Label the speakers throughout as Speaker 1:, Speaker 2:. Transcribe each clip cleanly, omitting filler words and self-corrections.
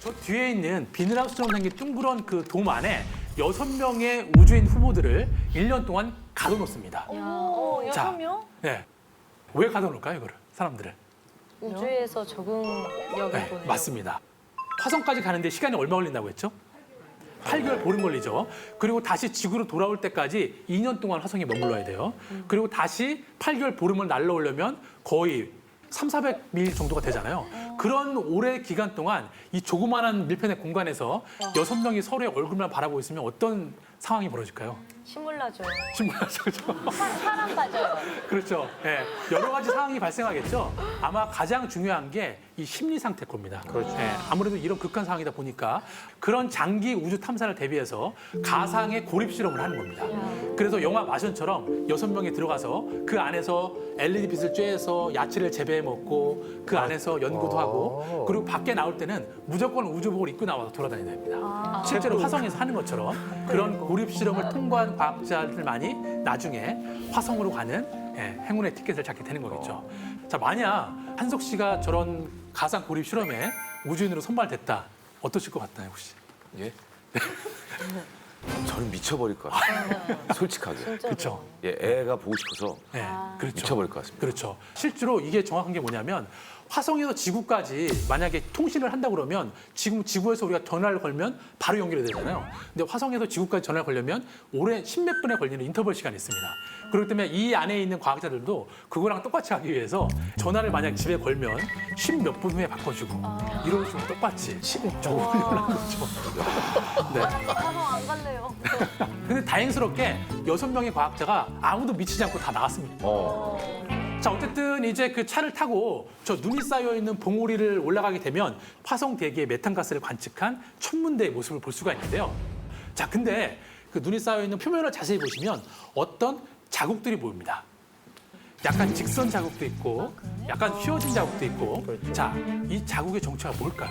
Speaker 1: 저 뒤에 있는 비닐하우스처럼 생긴 둥그런 그 돔 안에 6명의 우주인 후보들을 1년 동안 가둬놓습니다. 자,
Speaker 2: 6명?
Speaker 1: 네. 왜 가둬놓을까요, 이거를? 사람들을.
Speaker 2: 우주에서 적응력을
Speaker 1: 네,
Speaker 2: 보내려고.
Speaker 1: 맞습니다. 화성까지 가는데 시간이 얼마 걸린다고 했죠? 8개월 보름 걸리죠. 그리고 다시 지구로 돌아올 때까지 2년 동안 화성에 머물러야 돼요. 그리고 다시 8개월 보름을 날라오려면 거의 3,400밀 정도가 되잖아요. 그런 오랜 기간 동안 이 조그마한 밀폐된 공간에서 6명이 서로의 얼굴만 바라보고 있으면 어떤 상황이 벌어질까요?
Speaker 2: 신물나죠.
Speaker 1: 신문하죠, 그렇죠?
Speaker 2: 사람 빠져요.
Speaker 1: 그렇죠. 예, 여러 가지 상황이 발생하겠죠. 아마 가장 중요한 게 이 심리 상태 겁니다.
Speaker 3: 그렇죠.
Speaker 1: 예, 아무래도 이런 극한 상황이다 보니까 그런 장기 우주 탐사를 대비해서 가상의 고립 실험을 하는 겁니다. 그래서 영화 마션처럼 6명이 들어가서 그 안에서 LED 빛을 쬐서 야채를 재배해 먹고 그 안에서 연구도 하고 그리고 밖에 나올 때는 무조건 우주복을 입고 나와서 돌아다녀야 됩니다. 실제로 화성에서 하는 것처럼 그런 고립 실험을 통과한 과학자들만이 나중에 화성으로 가는 행운의 티켓을 잡게 되는 거겠죠. 자, 만약 한석 씨가 저런 가상 고립 실험에 우주인으로 선발됐다. 어떠실 것 같나요, 혹시?
Speaker 3: 예? 저는 미쳐버릴 것 같아요. 솔직하게.
Speaker 1: 그렇죠.
Speaker 3: 예, 애가 보고 싶어서
Speaker 1: 네, 그렇죠.
Speaker 3: 미쳐버릴 것 같습니다.
Speaker 1: 그렇죠. 실제로 이게 정확한 게 뭐냐면 화성에서 지구까지 만약에 통신을 한다 그러면 지금 지구에서 우리가 전화를 걸면 바로 연결이 되잖아요. 근데 화성에서 지구까지 전화를 걸려면 오래 10몇 분에 걸리는 인터벌 시간이 있습니다. 그렇기 때문에 이 안에 있는 과학자들도 그거랑 똑같이 하기 위해서 전화를 만약 집에 걸면 10몇 분 후에 바꿔주고 이런 식으로 똑같이 저거 훈련한 거죠. 네.
Speaker 2: 화성 안 갈래요.
Speaker 1: 근데 다행스럽게 6명의 과학자가 아무도 미치지 않고 다 나왔습니다. 자, 어쨌든 이제 그 차를 타고 저 눈이 쌓여 있는 봉우리를 올라가게 되면 화성 대기의 메탄가스를 관측한 천문대의 모습을 볼 수가 있는데요. 자, 근데 그 눈이 쌓여 있는 표면을 자세히 보시면 어떤 자국들이 보입니다. 약간 직선 자국도 있고 약간 휘어진 자국도 있고. 자, 이 자국의 정체가 뭘까요?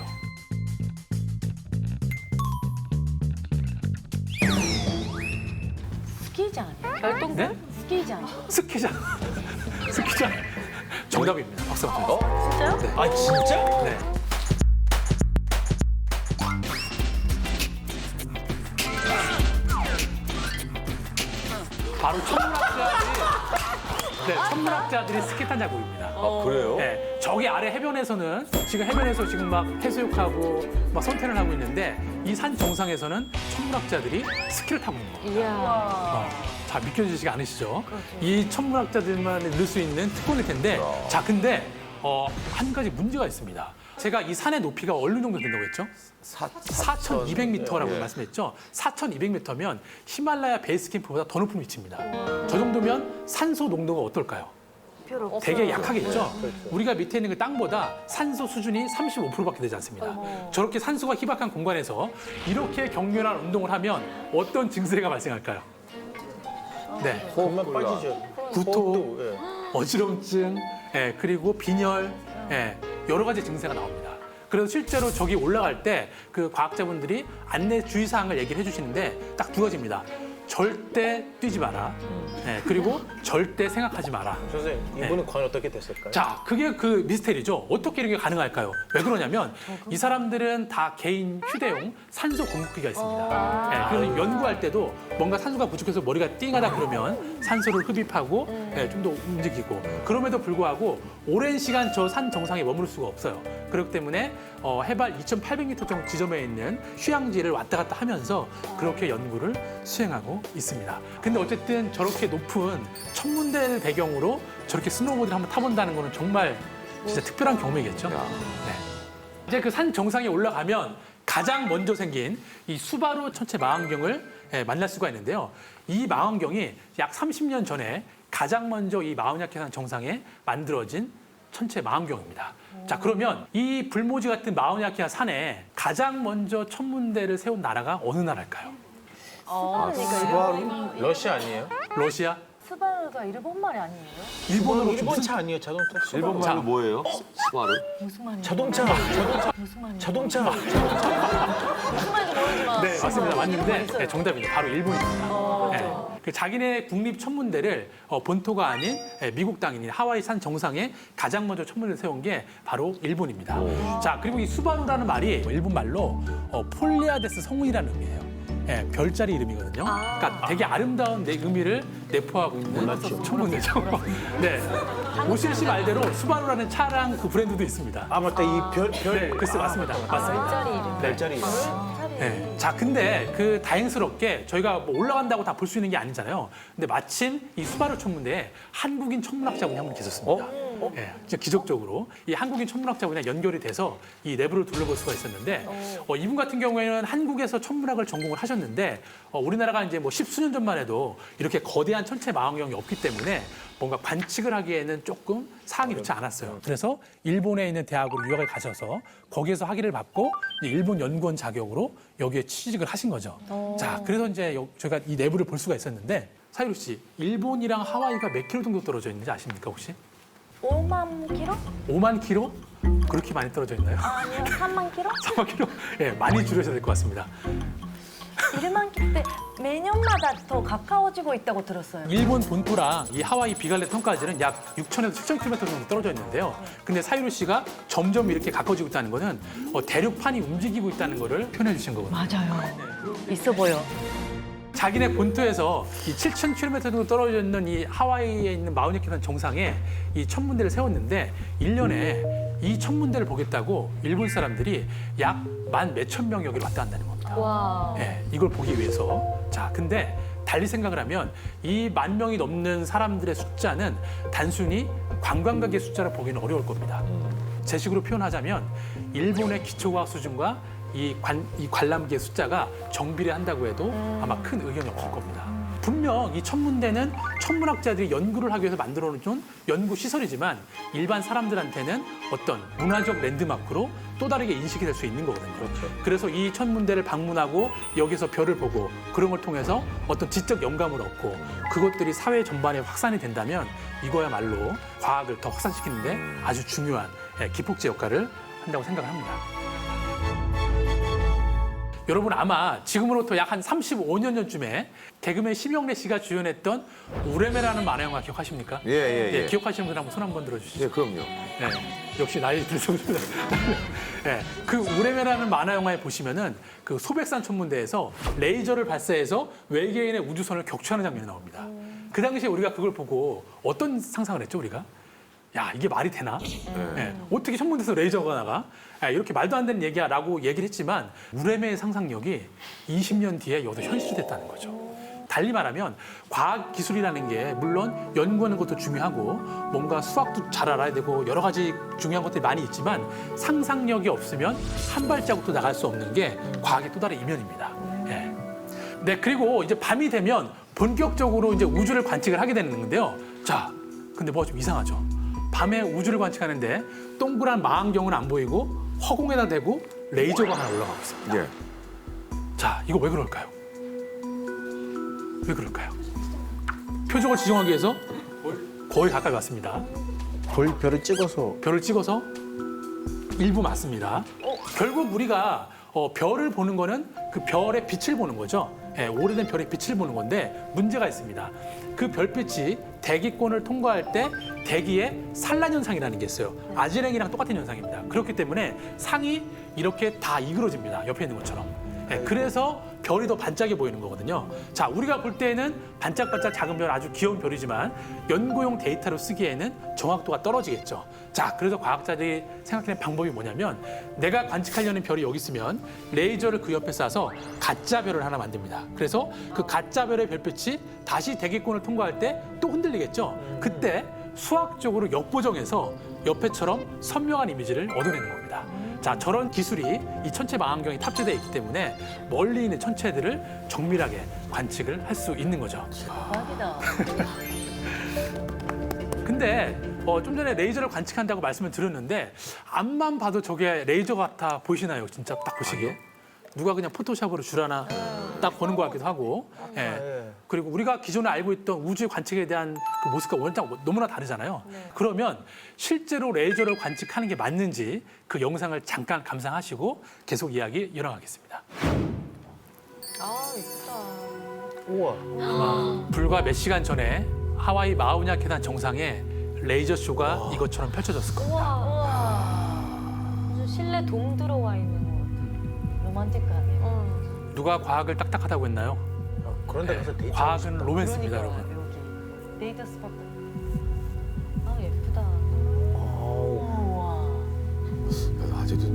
Speaker 2: 스키장 아니에요? 별똥별?
Speaker 1: 네?
Speaker 2: 스키장.
Speaker 1: 스키장. 스키장. 정답입니다. 박수 한번 주세요.
Speaker 2: 진짜요?
Speaker 3: 아, 진짜?
Speaker 1: 네. 바로 천문학자들이 스키 탄 자국입니다.
Speaker 3: 아, 그래요?
Speaker 1: 네, 저기 아래 해변에서는 지금 해변에서 지금 막 해수욕하고 막 선탠을 하고 있는데 이 산 정상에서는 천문학자들이 스키를 타고 있는 겁니다.
Speaker 2: 이야.
Speaker 1: 자, 믿겨지시지 않으시죠? 이 천문학자들만 넣을 수 있는 특권일 텐데, 자, 근데 한 가지 문제가 있습니다. 제가 이 산의 높이가 어느 정도 된다고 했죠? 4,200m라고 말씀했죠? 4,200m면 히말라야 베이스 캠프보다 더 높은 위치입니다. 저 정도면 산소 농도가 어떨까요? 되게 약하겠죠? 우리가 밑에 있는 그 땅보다 산소 수준이 35%밖에 되지 않습니다. 저렇게 산소가 희박한 공간에서 이렇게 격렬한 운동을 하면 어떤 증세가 발생할까요? 네,
Speaker 4: 금방 빠지죠.
Speaker 1: 구토,
Speaker 4: 예.
Speaker 1: 어지럼증, 그리고 빈혈, 여러 가지 증세가 나옵니다. 그래서 실제로 저기 올라갈 때 그 과학자분들이 안내 주의사항을 얘기를 해주시는데 딱 두 가지입니다. 절대 뛰지 마라. 그리고 절대 생각하지 마라.
Speaker 4: 선생님, 이분은 과연 어떻게 됐을까요?
Speaker 1: 자, 그게 그 미스테리죠. 어떻게 이렇게 가능할까요? 왜 그러냐면 이 사람들은 다 개인 휴대용 산소 공급기가 있습니다. 그래서 연구할 때도 뭔가 산소가 부족해서 머리가 띵하다 그러면 산소를 흡입하고 좀 더 움직이고 그럼에도 불구하고 오랜 시간 저 산 정상에 머무를 수가 없어요. 그렇기 때문에 해발 2,800m 정도 지점에 있는 휴양지를 왔다 갔다 하면서 그렇게 연구를 수행하고 있습니다. 근데 어쨌든 저렇게 높은 천문대를 배경으로 저렇게 스노우보드를 한번 타본다는 거는 정말 진짜 특별한 경험이겠죠. 네. 이제 그 산 정상에 올라가면 가장 먼저 생긴 이 수바루 천체 망원경을 만날 수가 있는데요. 이 망원경이 약 30년 전에 가장 먼저 이 마운야케산 정상에 만들어진 천체 망원경입니다. 자, 그러면 이 불모지 같은 마운야케 산에 가장 먼저 천문대를 세운 나라가 어느 나라일까요?
Speaker 2: 스바루니까
Speaker 4: 러시아 아니에요?
Speaker 1: 러시아?
Speaker 2: 스바루가 일본 말이 아니에요?
Speaker 1: 일본어로
Speaker 4: 일본 차 아니에요? 자동차?
Speaker 3: 일본
Speaker 1: 자.
Speaker 3: 말로 뭐예요? 스바루?
Speaker 2: 무슨 말이에요?
Speaker 4: 자동차.
Speaker 2: 무슨 말이에요?
Speaker 4: 자동차.
Speaker 2: 무슨 말인지 모르지만.
Speaker 1: 네, 맞습니다. 맞는데 정답입니다. 바로 일본입니다. 네. 그 자기네 국립 천문대를 본토가 아닌 미국 땅인 하와이 산 정상에 가장 먼저 천문대를 세운 게 바로 일본입니다. 자, 그리고 이 수바루라는 말이 일본 말로 폴리아데스 성운이라는 의미예요. 예, 별자리 이름이거든요. 그러니까 되게 아름다운 내 의미를 내포하고 있는 천문대죠. 네. 오실 씨 말대로 수바루라는 차량 그 브랜드도 있습니다.
Speaker 4: 아 맞다 이 별.
Speaker 1: 네, 글쎄 맞습니다. 맞습니다.
Speaker 2: 별자리 이름.
Speaker 4: 별자리.
Speaker 1: 네. 자, 근데 그 다행스럽게 저희가 뭐 올라간다고 다 볼 수 있는 게 아니잖아요. 근데 마침 이 수바루 천문대에 한국인 천문학자분이 한 분 계셨습니다. 네, 진짜 기적적으로 이 한국인 천문학자분이랑 연결이 돼서 이 내부를 둘러볼 수가 있었는데 이분 같은 경우에는 한국에서 천문학을 전공을 하셨는데 우리나라가 이제 뭐 십수년 전만 해도 이렇게 거대한 천체 망원경이 없기 때문에 뭔가 관측을 하기에는 조금 사항이 좋지 않았어요. 그래서 일본에 있는 대학으로 유학을 가셔서 거기에서 학위를 받고 이제 일본 연구원 자격으로 여기에 취직을 하신 거죠. 자, 그래서 이제 저희가 이 내부를 볼 수가 있었는데 사유리 씨, 일본이랑 하와이가 몇 킬로 정도 떨어져 있는지 아십니까 혹시?
Speaker 2: 5만 킬로?
Speaker 1: 5만 킬로? 그렇게 많이 떨어져 있나요?
Speaker 2: 아니요, 3만 킬로?
Speaker 1: 3만 킬로? 예, 많이 줄여셔야 될 것 같습니다.
Speaker 2: 1만 킬로 때 매년마다 더 가까워지고 있다고 들었어요.
Speaker 1: 일본 본토랑 이 하와이 비갈레톤까지는 약 6,000에서 7,000km 정도 떨어져 있는데요. 근데 사유리 씨가 점점 이렇게 가까워지고 있다는 거는 대륙판이 움직이고 있다는 거를 표현해 주신 거거든요.
Speaker 2: 맞아요. 있어 보여.
Speaker 1: 자기네 본토에서 이 7,000km 정도 떨어져 있는 이 하와이에 있는 마우니케산 정상에 이 천문대를 세웠는데 1년에 이 천문대를 보겠다고 일본 사람들이 약 만 몇천 명이 여기로 왔다 간다는 겁니다.
Speaker 2: 와.
Speaker 1: 예, 이걸 보기 위해서. 자, 근데 달리 생각을 하면 이 10,000명이 넘는 사람들의 숫자는 단순히 관광객의 숫자를 보기는 어려울 겁니다. 제 식으로 표현하자면 일본의 기초과학 수준과 이 관람객 숫자가 정비례한다고 해도 아마 큰 의견이 없을 겁니다. 분명 이 천문대는 천문학자들이 연구를 하기 위해서 만들어놓은 연구 시설이지만 일반 사람들한테는 어떤 문화적 랜드마크로 또 다르게 인식이 될 수 있는 거거든요. 그래서 이 천문대를 방문하고 여기서 별을 보고 그런 걸 통해서 어떤 지적 영감을 얻고 그것들이 사회 전반에 확산이 된다면 이거야말로 과학을 더 확산시키는데 아주 중요한 기폭제 역할을 한다고 생각을 합니다. 여러분 아마 지금으로부터 약 한 35년 전쯤에 개그맨 심영래 씨가 주연했던 우레메라는 만화 영화 기억하십니까?
Speaker 3: 예.
Speaker 1: 기억하시는 분 한번 손 한번 들어주시죠.
Speaker 3: 예, 그럼요.
Speaker 1: 네, 역시 나이 들으셨습니다. 네, 그 우레메라는 만화 영화에 보시면은 그 소백산 천문대에서 레이저를 발사해서 외계인의 우주선을 격추하는 장면이 나옵니다. 그 당시에 우리가 그걸 보고 어떤 상상을 했죠, 우리가? 야, 이게 말이 되나? 네, 어떻게 천문대에서 레이저가 나가? 이렇게 말도 안 되는 얘기야 라고 얘기를 했지만 우레메의 상상력이 20년 뒤에 여기서 현실이 됐다는 거죠. 달리 말하면 과학 기술이라는 게 물론 연구하는 것도 중요하고 뭔가 수학도 잘 알아야 되고 여러 가지 중요한 것들이 많이 있지만 상상력이 없으면 한 발자국도 나갈 수 없는 게 과학의 또 다른 이면입니다. 예. 네, 그리고 이제 밤이 되면 본격적으로 이제 우주를 관측을 하게 되는 건데요. 자, 근데 뭐가 좀 이상하죠. 밤에 우주를 관측하는데 동그란 망원경은 안 보이고 허공에다 대고 레이저가 하나 올라가고 있습니다.
Speaker 3: 예.
Speaker 1: 자, 이거 왜 그럴까요? 왜 그럴까요? 표적을 지정하기 위해서 거의 가까이 왔습니다.
Speaker 4: 별을 찍어서
Speaker 1: 별을 찍어서 일부 맞습니다. 결국 우리가 별을 보는 거는 그 별의 빛을 보는 거죠. 예, 오래된 별의 빛을 보는 건데 문제가 있습니다. 그 별빛이 대기권을 통과할 때 대기에 산란 현상이라는 게 있어요. 아지랭이랑 똑같은 현상입니다. 그렇기 때문에 상이 이렇게 다 이그러집니다. 옆에 있는 것처럼. 예, 그래서 별이 더 반짝여 보이는 거거든요. 자, 우리가 볼 때는 반짝반짝 작은 별 아주 귀여운 별이지만 연구용 데이터로 쓰기에는 정확도가 떨어지겠죠. 자, 그래서 과학자들이 생각하는 방법이 뭐냐면 내가 관측하려는 별이 여기 있으면 레이저를 그 옆에 쏴서 가짜 별을 하나 만듭니다. 그래서 그 가짜 별의 별빛이 다시 대기권을 통과할 때 또 흔들리겠죠. 그때 수학적으로 역보정해서 옆에처럼 선명한 이미지를 얻어내는 겁니다. 자, 저런 기술이 이 천체 망원경에 탑재되어 있기 때문에 멀리 있는 천체들을 정밀하게 관측을 할 수 있는 거죠.
Speaker 2: 대박이다.
Speaker 1: 근데 좀 전에 레이저를 관측한다고 말씀을 드렸는데 앞만 봐도 저게 레이저 같아 보이시나요? 진짜 딱 보시기에? 누가 그냥 포토샵으로 줄 하나 딱 보는 것 같기도 하고. 예. 그리고 우리가 기존에 알고 있던 우주의 관측에 대한 그 모습과 워낙 너무나 다르잖아요. 그러면 실제로 레이저를 관측하는 게 맞는지 그 영상을 잠깐 감상하시고 계속 이야기 이어나가겠습니다.
Speaker 2: 아, 이쁘다.
Speaker 4: 우와.
Speaker 1: 불과 몇 시간 전에 하와이 마우냐 계단 정상에 레이저 쇼가 이것처럼 펼쳐졌을 겁니다.
Speaker 2: 우와. 무슨 실내 돔 들어와 있는 것 같아요. 로man틱하네요.
Speaker 1: 누가 과학을 딱딱하다고 했나요?
Speaker 4: 그런데 가서 데이트.
Speaker 1: 과학은 로맨스입니다, 여러분.
Speaker 2: 여기 데이터 스팟. 아 예쁘다.
Speaker 4: 아우,
Speaker 2: 우와.
Speaker 3: 낮에도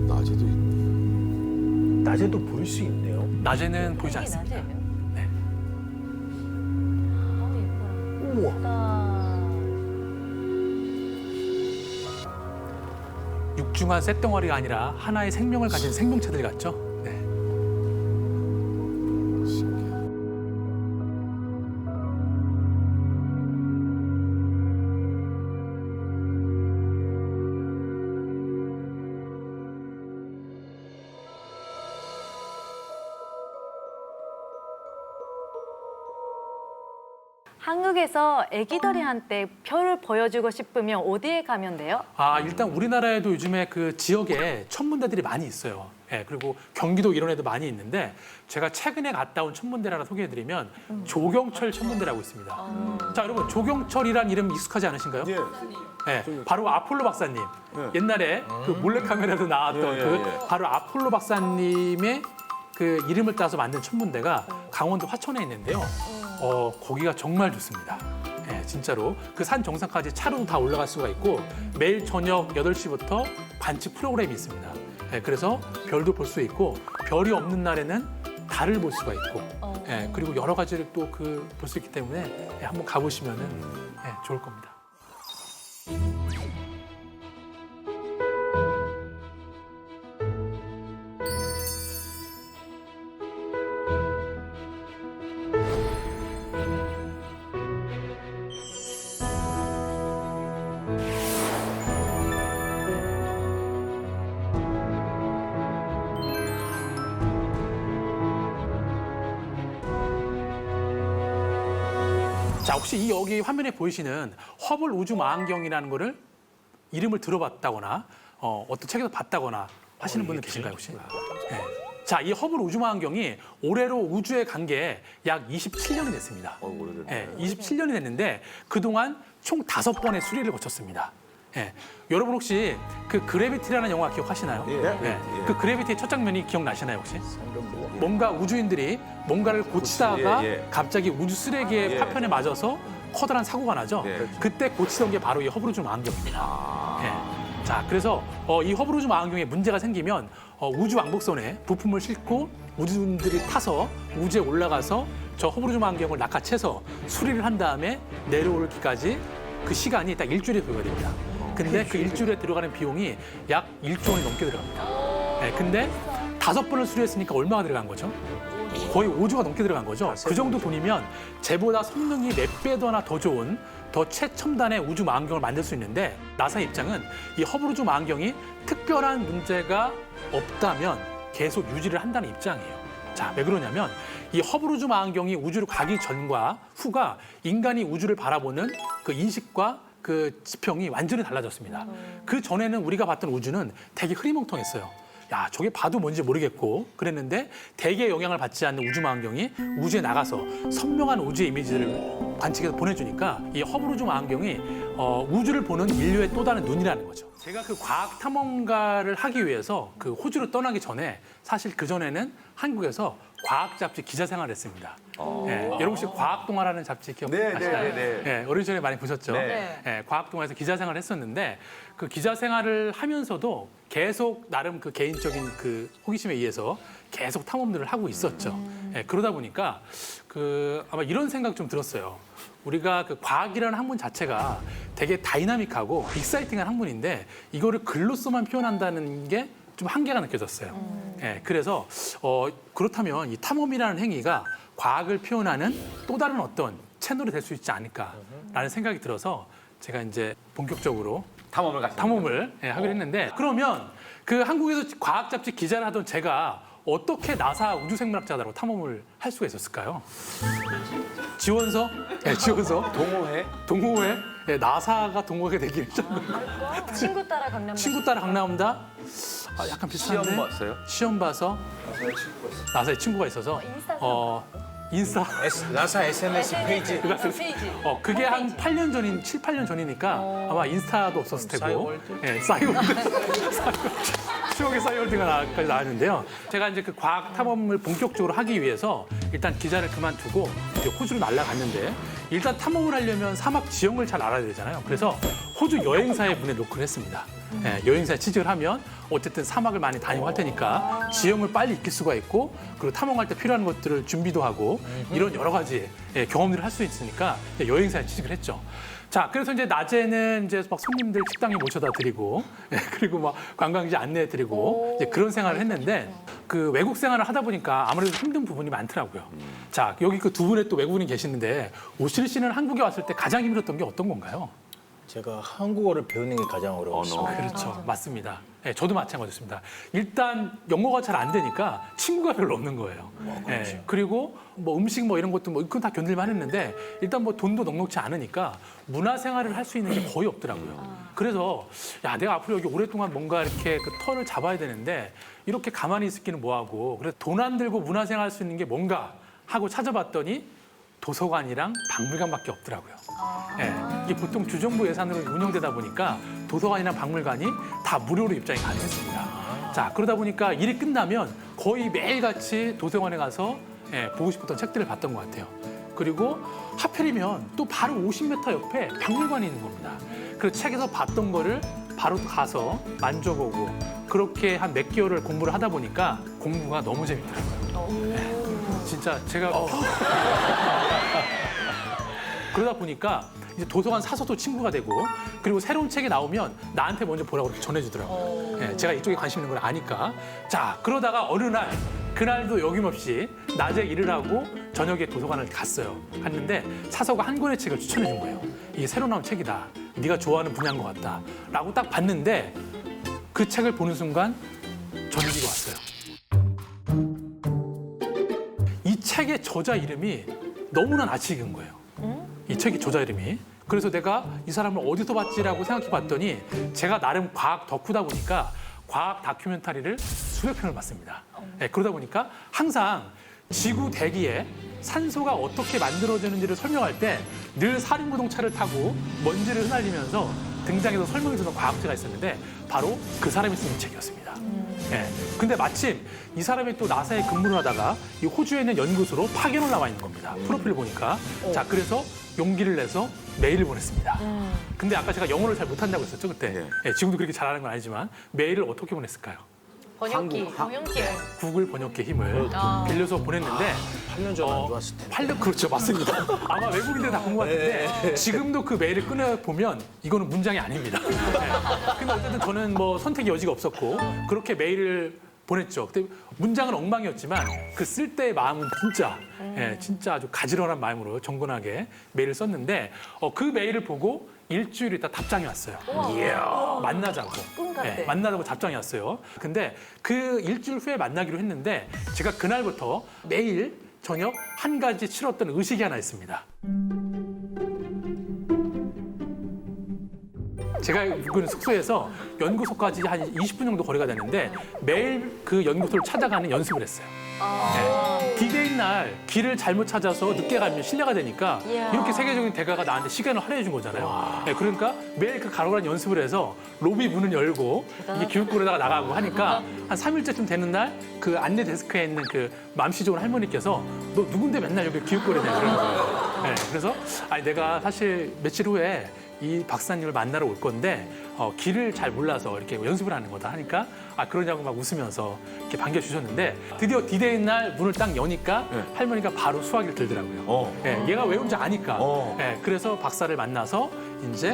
Speaker 4: 낮에도 보일 수 있네요.
Speaker 1: 낮에는 보이지
Speaker 2: 햇빛이
Speaker 1: 않습니다.
Speaker 2: 낮에요?
Speaker 1: 네.
Speaker 2: 아 예뻐라.
Speaker 4: 우와.
Speaker 2: 예쁘다.
Speaker 1: 육중한 쇳덩어리가 아니라 하나의 생명을 가진 생명체들 같죠? 네.
Speaker 3: 신기해.
Speaker 2: 한국에서 애기들한테 별을 보여주고 싶으면 어디에 가면 돼요?
Speaker 1: 일단 우리나라에도 요즘에 그 지역에 천문대들이 많이 있어요. 예, 그리고 경기도 이런 애도 많이 있는데 제가 최근에 갔다 온 천문대를 하나 소개해드리면 조경철 천문대라고 있습니다. 자, 여러분 조경철이란 이름 익숙하지 않으신가요?
Speaker 3: 예.
Speaker 1: 예, 바로 아폴로 박사님. 옛날에 그 몰래카메라도 나왔던
Speaker 3: 예,
Speaker 1: 그
Speaker 3: 예.
Speaker 1: 바로 아폴로 박사님의 그 이름을 따서 만든 천문대가 강원도 화천에 있는데요. 거기가 정말 좋습니다. 예, 진짜로 그 산 정상까지 차로도 다 올라갈 수가 있고 매일 저녁 8시부터 관측 프로그램이 있습니다. 예, 그래서 별도 볼 수 있고 별이 없는 날에는 달을 볼 수가 있고 예, 그리고 여러 가지를 또 그 볼 수 있기 때문에 예, 한번 가보시면은 예, 좋을 겁니다. 자, 혹시 이 여기 화면에 보이시는 허블 우주 망원경이라는 거를 이름을 들어봤다거나 어떤 책에서 봤다거나 하시는 분들 계신가요, 혹시? 네. 자, 이 허블 우주 망원경이 올해로 우주에 간 게 약 27년이 됐습니다.
Speaker 3: 오래됐네.
Speaker 1: 네, 27년이 됐는데 그동안 총 5번의 수리를 거쳤습니다. 예. 여러분 혹시 그 그래비티라는 영화 기억하시나요?
Speaker 3: 예.
Speaker 1: 네. 그 그래비티의 첫 장면이 기억나시나요, 혹시? 뭔가 우주인들이 뭔가를 고치다가
Speaker 3: 예, 예.
Speaker 1: 갑자기 우주 쓰레기의
Speaker 3: 예.
Speaker 1: 파편에 맞아서 커다란 사고가 나죠.
Speaker 3: 예.
Speaker 1: 그때 고치던 게 바로 이 허블 우주 망원경입니다. 예. 자, 그래서 이 허블 우주 망원경에 문제가 생기면 우주 왕복선에 부품을 싣고 우주인들이 타서 우주에 올라가서 저 허블 우주 망원경을 낚아채서 수리를 한 다음에 내려오기까지 그 시간이 딱 일주일이 걸립니다. 근데 그 일주일에 들어가는 비용이 약 1조 원이 넘게 들어갑니다. 네, 근데 5번을 수리했으니까 얼마가 들어간 거죠? 거의 5조가 넘게 들어간 거죠. 그 정도 돈이면 쟤보다 성능이 몇 배도 하나 더 좋은 더 최첨단의 우주 망원경을 만들 수 있는데 나사 입장은 이 허블 우주 망원경이 특별한 문제가 없다면 계속 유지를 한다는 입장이에요. 자, 왜 그러냐면 이 허블 우주 망원경이 우주로 가기 전과 후가 인간이 우주를 바라보는 그 인식과 그 지평이 완전히 달라졌습니다. 그 전에는 우리가 봤던 우주는 되게 흐리멍텅했어요. 야, 저게 봐도 뭔지 모르겠고 그랬는데 대기의 영향을 받지 않는 우주 망원경이 우주에 나가서 선명한 우주의 이미지를 관측해서 보내주니까 이 허블 우주 망원경이 우주를 보는 인류의 또 다른 눈이라는 거죠. 제가 그 과학 탐험가를 하기 위해서 그 호주로 떠나기 전에 사실 그 전에는 한국에서 과학 잡지 기자 생활을 했습니다. 예, 여러분 혹시 과학동화라는 잡지 기억나시나요?
Speaker 3: 네.
Speaker 1: 예, 어린 시절에 많이 보셨죠?
Speaker 3: 네.
Speaker 1: 예, 과학동화에서 기자 생활을 했었는데 그 기자 생활을 하면서도 계속 나름 그 개인적인 그 호기심에 의해서 계속 탐험들을 하고 있었죠. 예, 그러다 보니까 그 아마 이런 생각 좀 들었어요. 우리가 그 과학이라는 학문 자체가 되게 다이나믹하고 익사이팅한 학문인데 이거를 글로서만 표현한다는 게 좀 한계가 느껴졌어요. 예, 그래서 그렇다면 이 탐험이라는 행위가 과학을 표현하는 또 다른 어떤 채널이 될 수 있지 않을까라는 생각이 들어서 제가 이제 본격적으로 탐험을 하기로 했는데 그러면 그 한국에서 과학 잡지 기자를 하던 제가 어떻게 나사 우주생물학자라고 탐험을 할 수가 있었을까요? 지원서? 네, 지원서. 동호회? 네, 나사가 동호회가 되긴 했잖아요.
Speaker 2: 친구 따라 강남.
Speaker 1: 친구 따라 강남 온다? 약간 비슷한데.
Speaker 3: 시험 봤어요?
Speaker 1: 시험 봐서 나사에 친구가 있어서
Speaker 2: 인스타
Speaker 1: 인스타.
Speaker 4: 나사 SNS 페이지.
Speaker 2: 페이지.
Speaker 1: 그게 한 8년 전인 7, 8년 전이니까 아마 인스타도 없었을 테고.
Speaker 4: 싸이월드?
Speaker 1: 예, 싸이월드. 추억의 싸이월드가 까지 나왔는데요. 제가 이제 그 과학 탐험을 본격적으로 하기 위해서 일단 기자를 그만두고 이제 호주로 날아갔는데 일단 탐험을 하려면 사막 지형을 잘 알아야 되잖아요. 그래서 호주 여행사에 문에 노크를 했습니다. 예, 여행사에 취직을 하면 어쨌든 사막을 많이 다니고 할 테니까 지형을 빨리 익힐 수가 있고 그리고 탐험할 때 필요한 것들을 준비도 하고 이런 여러 가지 경험들을 할 수 있으니까 여행사에 취직을 했죠. 자, 그래서 이제 낮에는 이제 막 손님들 식당에 모셔다 드리고 그리고 막 관광지 안내해 드리고 이제 그런 생활을 했는데 그 외국 생활을 하다 보니까 아무래도 힘든 부분이 많더라고요. 자, 여기 그 두 분의 또 외국인이 계시는데 오실 씨는 한국에 왔을 때 가장 힘들었던 게 어떤 건가요?
Speaker 4: 제가 한국어를 배우는 게 가장 어려웠어요.
Speaker 1: 그렇죠. 맞습니다. 네, 저도 마찬가지였습니다. 일단 영어가 잘 안 되니까 친구가 별로 없는 거예요. 네, 그리고 뭐 음식 뭐 이런 것도 뭐 그건 다 견딜만 했는데 일단 뭐 돈도 넉넉치 않으니까 문화 생활을 할 수 있는 게 거의 없더라고요. 그래서 야, 내가 앞으로 여기 오랫동안 뭔가 이렇게 그 털을 잡아야 되는데 이렇게 가만히 있기는 뭐하고 그래서 돈 안 들고 문화 생활 할 수 있는 게 뭔가 하고 찾아봤더니 도서관이랑 박물관밖에 없더라고요. 예, 이게 보통 주정부 예산으로 운영되다 보니까 도서관이나 박물관이 다 무료로 입장이 가능했습니다. 자, 그러다 보니까 일이 끝나면 거의 매일같이 도서관에 가서 보고 싶었던 책들을 봤던 것 같아요. 그리고 하필이면 또 바로 50m 옆에 박물관이 있는 겁니다. 그래서 책에서 봤던 거를 바로 가서 만져보고 그렇게 한 몇 개월을 공부를 하다 보니까 공부가 너무 재밌더라고요. 진짜 제가 그러다 보니까 이제 도서관 사서도 친구가 되고 그리고 새로운 책이 나오면 나한테 먼저 보라고 이렇게 전해주더라고요. 예, 제가 이쪽에 관심 있는 걸 아니까. 자, 그러다가 어느 날 그날도 여김없이 낮에 일을 하고 저녁에 도서관을 갔어요. 갔는데 사서가 한 권의 책을 추천해 준 거예요. 이게 새로 나온 책이다. 네가 좋아하는 분야인 것 같다. 라고 딱 봤는데 그 책을 보는 순간 전기가 왔어요. 이 책의 저자 이름이 너무나 낯이 익은 거예요. 이 책의 저자 이름이. 그래서 내가 이 사람을 어디서 봤지라고 생각해 봤더니 제가 나름 과학 덕후다 보니까 과학 다큐멘터리를 수백 편을 봤습니다. 네, 그러다 보니까 항상 지구 대기에 산소가 어떻게 만들어지는지를 설명할 때 늘 사륜구동차를 타고 먼지를 흩날리면서 등장해서 설명해 주는 과학자가 있었는데 바로 그 사람이 쓴 책이었습니다. 예. 근데 마침 이 사람이 또 나사에 근무를 하다가 이 호주에 있는 연구소로 파견을 나와 있는 겁니다. 프로필을 보니까. 자, 그래서 용기를 내서 메일을 보냈습니다. 근데 아까 제가 영어를 잘 못한다고 했었죠, 그때.
Speaker 3: 네.
Speaker 1: 예, 지금도 그렇게 잘하는 건 아니지만 메일을 어떻게 보냈을까요?
Speaker 2: 번역기.
Speaker 1: 구글 번역기의 힘을 빌려서 보냈는데
Speaker 4: 8년 전 안 좋았을 텐데.
Speaker 1: 8년 그렇죠, 맞습니다. 아마 외국인들이 다 본 것 같은데 지금도 그 메일을 꺼내 보면 이거는 문장이 아닙니다. 네. 근데 어쨌든 저는 뭐 선택의 여지가 없었고 그렇게 메일을 보냈죠. 그때 문장은 엉망이었지만 그 쓸 때의 마음은 진짜, 진짜 아주 가지런한 마음으로 정건하게 메일을 썼는데 그 메일을 보고 일주일 있다 답장이 왔어요. 이야, 만나자고.
Speaker 2: 꿈 같아.
Speaker 1: 만나자고 답장이 왔어요. 근데 그 일주일 후에 만나기로 했는데 제가 그날부터 매일 저녁 한 가지 치렀던 의식이 하나 있습니다. 제가 묵은 숙소에서 연구소까지 한 20분 정도 거리가 되는데 매일 그 연구소를 찾아가는 연습을 했어요. 네. 디데이 날 길을 잘못 찾아서 늦게 가면 실례가 되니까
Speaker 2: 이야.
Speaker 1: 이렇게 세계적인 대가가 나한테 시간을 할애해 준 거잖아요. 네, 그러니까 매일 그 가로란 연습을 해서 로비 문을 열고 이게 기웃거리다가 나가고 하니까 한 3일째쯤 되는 날 그 안내 데스크에 있는 그 맘씨 좋은 할머니께서 너 누군데 맨날 여기 기웃거리냐 그러는 거예요. 네, 그래서 아니 내가 사실 며칠 후에 이 박사님을 만나러 올 건데 길을 잘 몰라서 이렇게 연습을 하는 거다 하니까 아 그러냐고 막 웃으면서 이렇게 반겨주셨는데 드디어 디데이 날 문을 딱 여니까 할머니가 바로 수화기를 들더라고요. 얘가 왜 온지 아니까. 그래서 박사를 만나서 이제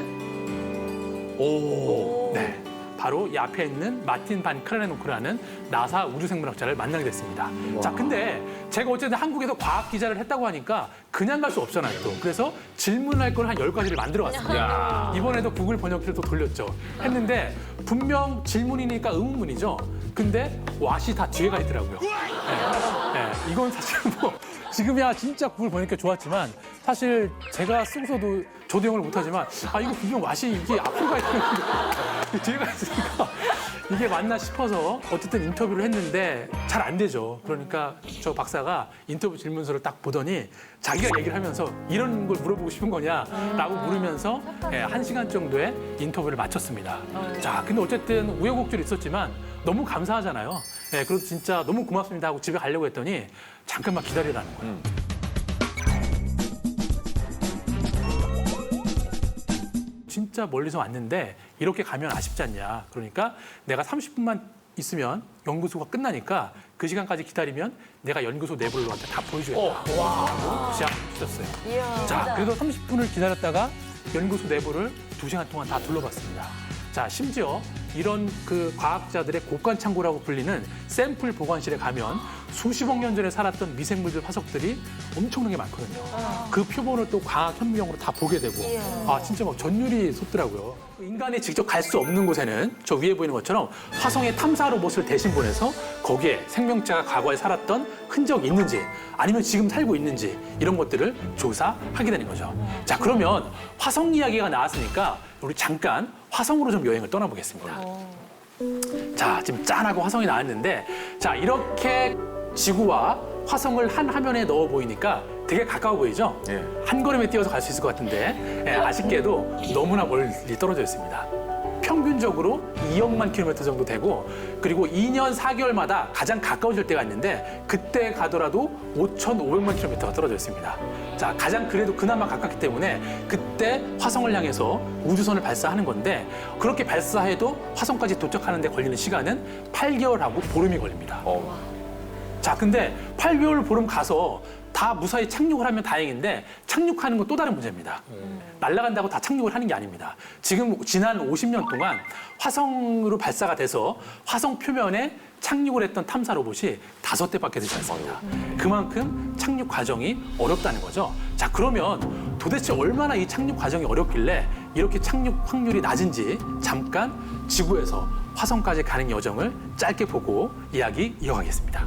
Speaker 1: 네. 바로 이 앞에 있는 마틴 반 크라네노크라는 나사 우주생물학자를 만나게 됐습니다. 자, 근데 제가 어쨌든 한국에서 과학 기자를 했다고 하니까 그냥 갈 수 없잖아요, 또. 그래서 질문할 걸 한 10가지를 만들어 왔습니다. 이번에도 구글 번역기를 또 돌렸죠. 했는데 분명 질문이니까 의문문이죠. 근데 왓이 다 뒤에 가 있더라고요. 이건 사실 뭐 지금이야 진짜 구글 번역기 좋았지만 사실 제가 쓰고서도 저도 영어를 못하지만 이거 분명 맛이 이게 앞으로 가야 되는데 뒤에가 있으니까 이게 맞나 싶어서 어쨌든 인터뷰를 했는데 잘 안 되죠. 그러니까 저 박사가 인터뷰 질문서를 딱 보더니 자기가 얘기를 하면서 이런 걸 물어보고 싶은 거냐라고 물으면서 1시간 정도의 인터뷰를 마쳤습니다. 자, 근데 어쨌든 우여곡절이 있었지만 너무 감사하잖아요. 그래서 진짜 너무 고맙습니다 하고 집에 가려고 했더니 잠깐만 기다리라는 거예요. 진짜 멀리서 왔는데 이렇게 가면 아쉽지 않냐. 그러니까 내가 30분만 있으면 연구소가 끝나니까 그 시간까지 기다리면 내가 연구소 내부를 너한테 다 보여주겠다. 제안 주셨어요.
Speaker 2: 이야.
Speaker 1: 자, 그래서 30분을 기다렸다가 연구소 내부를 2시간 동안 다 둘러봤습니다. 자, 심지어 이런 그 과학자들의 곡간 창고라고 불리는 샘플 보관실에 가면 수십억 년 전에 살았던 미생물들 화석들이 엄청나게 많거든요. 그 표본을 또 과학 현미경으로 다 보게 되고, 진짜 막 전율이 솟더라고요. 인간이 직접 갈 수 없는 곳에는 저 위에 보이는 것처럼 화성에 탐사 로봇을 대신 보내서 거기에 생명체가 과거에 살았던 흔적이 있는지 아니면 지금 살고 있는지 이런 것들을 조사하게 되는 거죠. 자, 그러면 화성 이야기가 나왔으니까 우리 잠깐 화성으로 좀 여행을 떠나보겠습니다. 자, 지금 짠하고 화성이 나왔는데 자, 이렇게 지구와 화성을 한 화면에 넣어 보이니까 되게 가까워 보이죠?
Speaker 3: 예.
Speaker 1: 한 걸음에 뛰어서 갈 수 있을 것 같은데 아쉽게도 너무나 멀리 떨어져 있습니다. 평균적으로 2억만 킬로미터 정도 되고 그리고 2년 4개월마다 가장 가까워질 때가 있는데 그때 가더라도 5,500만 킬로미터가 떨어져 있습니다. 자, 가장 그래도 그나마 가깝기 때문에 그때 화성을 향해서 우주선을 발사하는 건데 그렇게 발사해도 화성까지 도착하는 데 걸리는 시간은 8개월하고 보름이 걸립니다. 자, 근데 8개월 보름 가서 다 무사히 착륙을 하면 다행인데 착륙하는 건 또 다른 문제입니다. 날아간다고 다 착륙을 하는 게 아닙니다. 지금 지난 50년 동안 화성으로 발사가 돼서 화성 표면에 착륙을 했던 탐사 로봇이 5대밖에 되지 않습니다. 그만큼 착륙 과정이 어렵다는 거죠. 자, 그러면 도대체 얼마나 이 착륙 과정이 어렵길래 이렇게 착륙 확률이 낮은지 잠깐 지구에서 화성까지 가는 여정을 짧게 보고 이야기 이어가겠습니다.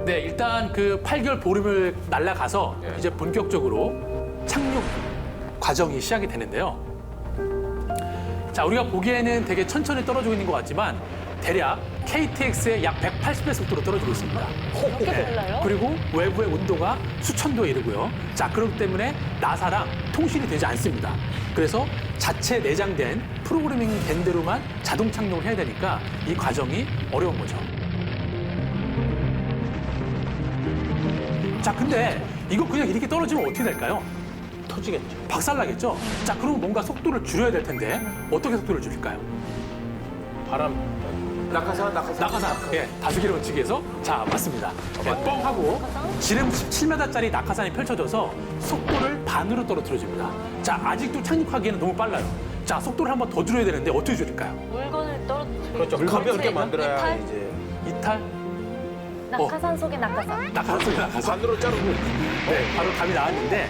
Speaker 1: 네, 일단 그 8개월 보름을 날아가서 이제 본격적으로 착륙 과정이 시작이 되는데요. 자, 우리가 보기에는 되게 천천히 떨어지고 있는 것 같지만 대략 KTX의 약 180배 속도로 떨어지고 있습니다.
Speaker 2: 그렇게 달라요?
Speaker 1: 그리고 외부의 온도가 수천 도에 이르고요. 자, 그렇기 때문에 나사랑 통신이 되지 않습니다. 그래서 자체 내장된 프로그래밍 된 대로만 자동 착륙을 해야 되니까 이 과정이 어려운 거죠. 자, 근데 이거 그냥 이렇게 떨어지면 어떻게 될까요?
Speaker 4: 터지겠죠.
Speaker 1: 박살나겠죠? 자, 그럼 뭔가 속도를 줄여야 될 텐데 어떻게 속도를 줄일까요?
Speaker 4: 바람.
Speaker 3: 낙하산.
Speaker 1: 예, 다수기를 원칙에서 자, 맞습니다. 예, 뻥 하고 지름 17m짜리 낙하산이 펼쳐져서 속도를 반으로 떨어뜨려줍니다. 자, 아직도 착륙하기에는 너무 빨라요. 자, 속도를 한번 더 줄여야 되는데 어떻게 줄일까요?
Speaker 2: 물건을 떨어뜨리고.
Speaker 4: 그렇죠. 가볍게 만들어야
Speaker 2: 이탈?
Speaker 4: 이제
Speaker 1: 이탈?
Speaker 2: 낙하산 속의 낙하산.
Speaker 1: 낙하산 속에 낙하산.
Speaker 4: 반으로 자르고.
Speaker 1: 네, 바로 답이 나왔는데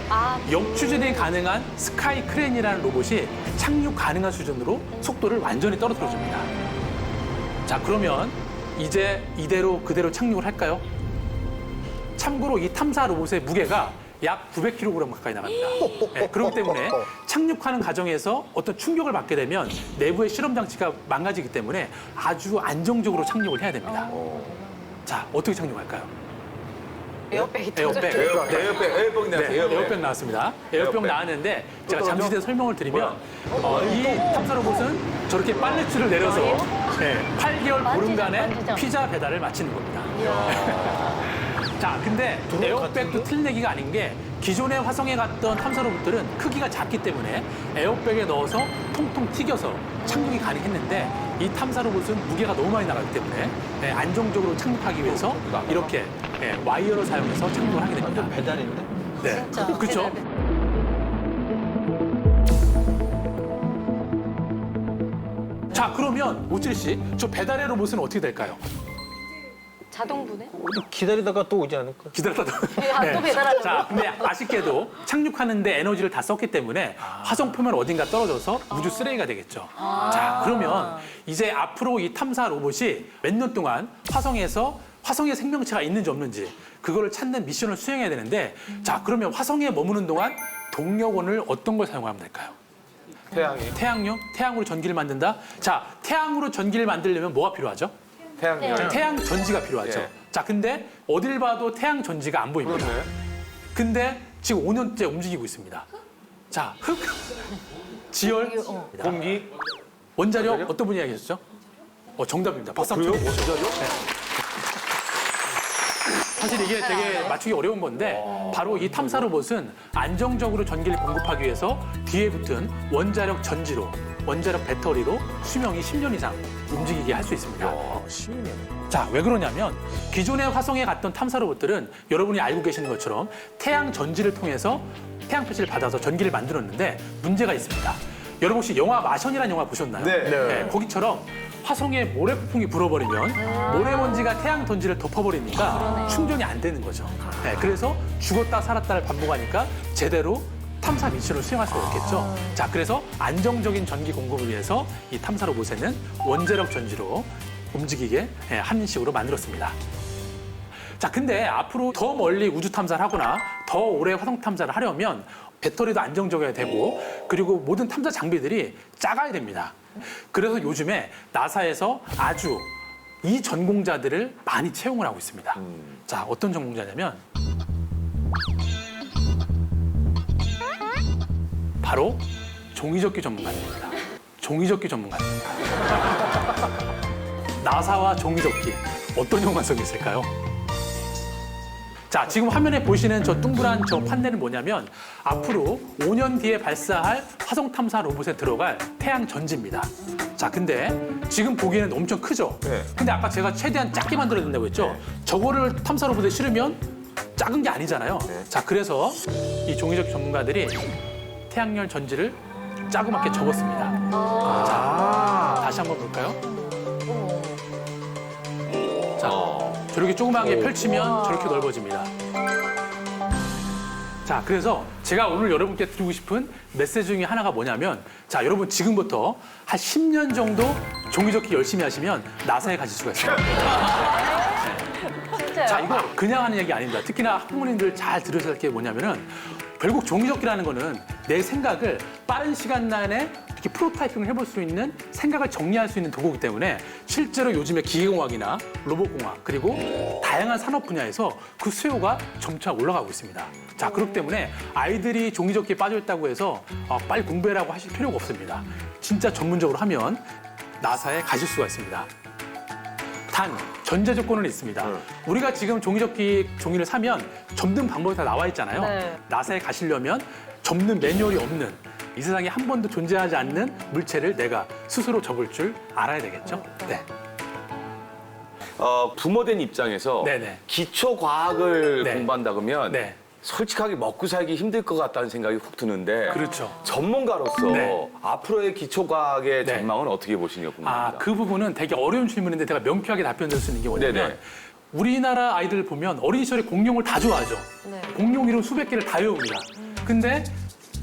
Speaker 1: 역추진이 가능한 스카이 크레인이라는 로봇이 착륙 가능한 수준으로 속도를 완전히 떨어뜨려줍니다. 자, 그러면 이제 이대로 그대로 착륙을 할까요? 참고로 이 탐사 로봇의 무게가 약 900kg 가까이 나갑니다. 네, 그렇기 때문에 착륙하는 과정에서 어떤 충격을 받게 되면 내부의 실험 장치가 망가지기 때문에 아주 안정적으로 착륙을 해야 됩니다. 자, 어떻게 착륙할까요?
Speaker 2: 에어백이
Speaker 1: 에어백.
Speaker 3: 에어백
Speaker 1: 에어백 나왔습니다. 에어백 나왔는데 제가 잠시 뒤에 설명을 드리면 이 탐사 로봇은 저렇게 빨래줄을 내려서 8개월 보름간의
Speaker 2: 만지작.
Speaker 1: 피자 배달을 마치는 겁니다. 자, 근데 에어백도 틀리기가 아닌 게 기존의 화성에 갔던 탐사 로봇들은 크기가 작기 때문에 에어백에 넣어서 통통 튀겨서 착륙이 가능했는데 이 탐사 로봇은 무게가 너무 많이 나가기 때문에 안정적으로 착륙하기 위해서 이렇게 와이어를 사용해서 착륙을 하게 됩니다.
Speaker 4: 완전 배달인데?
Speaker 1: 네,
Speaker 2: 진짜.
Speaker 1: 그렇죠. 자, 그러면 오칠 씨, 저 배달의 로봇은 어떻게 될까요?
Speaker 2: 자동분해?
Speaker 4: 기다리다가 또 오지 않을까?
Speaker 1: 기다렸다.
Speaker 2: 아, 또 배달하려고?
Speaker 1: 자, 근데 아쉽게도 착륙하는데 에너지를 다 썼기 때문에 화성 표면 어딘가 떨어져서 우주 쓰레기가 되겠죠. 자, 그러면 이제 앞으로 이 탐사 로봇이 몇 년 동안 화성에서 화성에 생명체가 있는지 없는지 그거를 찾는 미션을 수행해야 되는데 자, 그러면 화성에 머무는 동안 동력원을 어떤 걸 사용하면 될까요?
Speaker 3: 태양이.
Speaker 1: 태양요? 태양으로 전기를 만든다? 자, 태양으로 전기를 만들려면 뭐가 필요하죠?
Speaker 3: 태양이요.
Speaker 1: 태양 전지가 필요하죠.
Speaker 3: 예.
Speaker 1: 자, 근데 어딜 봐도 태양 전지가 안 보입니다.
Speaker 3: 그렇네.
Speaker 1: 근데 지금 5년째 움직이고 있습니다. 자, 흙, 지열,
Speaker 3: 공기.
Speaker 1: 원자력 어떤 분이 이야기하셨죠? 정답입니다. 박수 한번
Speaker 3: 그래요?
Speaker 1: 쳐주시죠. 네. 사실 이게 되게 맞추기 어려운 건데 바로 이 탐사 로봇은 안정적으로 전기를 공급하기 위해서 뒤에 붙은 원자력 전지로 원자력 배터리로 수명이 10년 이상 움직이게 할 수 있습니다.
Speaker 4: 10년.
Speaker 1: 자, 왜 그러냐면 기존에 화성에 갔던 탐사 로봇들은 여러분이 알고 계시는 것처럼 태양 전지를 통해서 태양 표시를 받아서 전기를 만들었는데 문제가 있습니다. 여러분 혹시 영화 마션이라는 영화 보셨나요?
Speaker 3: 네.
Speaker 1: 거기처럼 화성에 모래폭풍이 불어버리면 모래먼지가 태양 전지를 덮어버리니까 충전이 안 되는 거죠. 네, 그래서 죽었다 살았다를 반복하니까 제대로 탐사 미션을 수행할 수가 없겠죠. 자, 그래서 안정적인 전기 공급을 위해서 이 탐사 로봇에는 원자력 전지로 움직이게 하는 식으로 만들었습니다. 자, 근데 앞으로 더 멀리 우주 탐사를 하거나 더 오래 화성 탐사를 하려면 배터리도 안정적이어야 되고 그리고 모든 탐사 장비들이 작아야 됩니다. 그래서 요즘에 나사에서 아주 이 전공자들을 많이 채용을 하고 있습니다. 자, 어떤 전공자냐면 바로 종이접기 전문가입니다. 종이접기 전문가입니다. 나사와 종이접기 어떤 연관성이 있을까요? 자, 지금 화면에 보시는 저 둥그란 저 판넬은 뭐냐면 앞으로 5년 뒤에 발사할 화성 탐사 로봇에 들어갈 태양 전지입니다. 자, 근데 지금 보기에는 엄청 크죠?
Speaker 3: 네.
Speaker 1: 근데 아까 제가 최대한 작게 만들어야 된다고 했죠? 저거를 탐사 로봇에 실으면 작은 게 아니잖아요. 자, 그래서 이 종이접기 전문가들이 태양열 전지를 자그맣게 접었습니다. 자, 다시 한번 볼까요? 자, 저렇게 조그맣게 펼치면 저렇게 넓어집니다. 자, 그래서 제가 오늘 여러분께 드리고 싶은 메시지 중에 하나가 뭐냐면 자, 여러분 지금부터 한 10년 정도 종이접기 열심히 하시면 나사에 가실 수가 있어요. 자, 이거 그냥 하는 얘기 아닙니다. 특히나 학부모님들 잘 들으셔야 할 게 뭐냐면은 결국 종이접기라는 거는 내 생각을 빠른 시간 내에 이렇게 프로타이핑을 해볼 수 있는 생각을 정리할 수 있는 도구이기 때문에 실제로 요즘에 기계공학이나 로봇공학 그리고 다양한 산업 분야에서 그 수요가 점차 올라가고 있습니다. 자, 그렇기 때문에 아이들이 종이접기에 빠져있다고 해서 빨리 공부해라고 하실 필요가 없습니다. 진짜 전문적으로 하면 나사에 가실 수가 있습니다. 단, 전제 조건은 있습니다. 우리가 지금 종이접기 종이를 사면 접는 방법이 다 나와 있잖아요.
Speaker 2: 네.
Speaker 1: 나사에 가시려면 접는 매뉴얼이 없는 이 세상에 한 번도 존재하지 않는 물체를 내가 스스로 접을 줄 알아야 되겠죠. 네.
Speaker 3: 부모된 입장에서
Speaker 1: 네네.
Speaker 3: 기초 과학을
Speaker 1: 네.
Speaker 3: 공부한다 그러면
Speaker 1: 네.
Speaker 3: 솔직하게 먹고 살기 힘들 것 같다는 생각이 훅 드는데
Speaker 1: 그렇죠.
Speaker 3: 전문가로서
Speaker 1: 네.
Speaker 3: 앞으로의 기초 과학의
Speaker 1: 네.
Speaker 3: 전망은 어떻게 보시는가 궁금합니다.
Speaker 1: 그 부분은 되게 어려운 질문인데 제가 명쾌하게 답변드릴 수 있는 게 뭐냐면
Speaker 3: 네네.
Speaker 1: 우리나라 아이들 보면 어린 시절에 공룡을 다 좋아하죠.
Speaker 2: 네.
Speaker 1: 공룡 이름 수백 개를 다 외웁니다. 근데